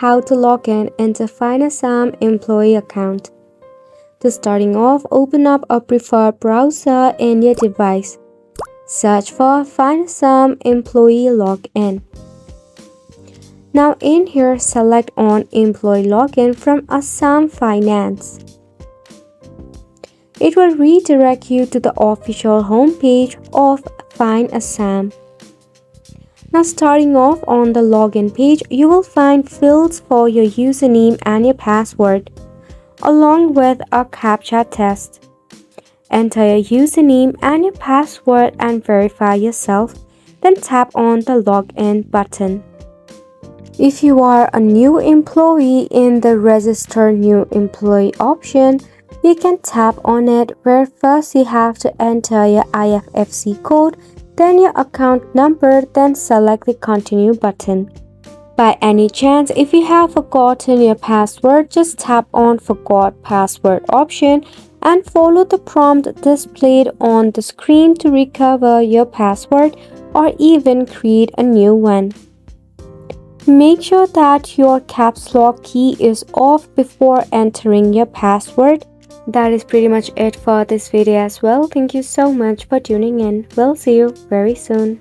How to log in into Finassam employee account. To starting off, open up a preferred browser in your device. Search for Finassam employee login. Now in here, select on employee login from Assam Finance. It will redirect you to the official homepage of Finassam. Now starting off on the login page, you will find fields for your username and your password, along with a CAPTCHA test. Enter your username and your password and verify yourself, then tap on the login button. If you are a new employee in the Register New Employee option, you can tap on it, where first you have to enter your IFSC code, then your account number, then select the Continue button. By any chance, if you have forgotten your password, just tap on Forgot Password option and follow the prompt displayed on the screen to recover your password or even create a new one. Make sure that your caps lock key is off before entering your password. That is pretty much it for this video as well. Thank you so much for tuning in. We'll see you very soon.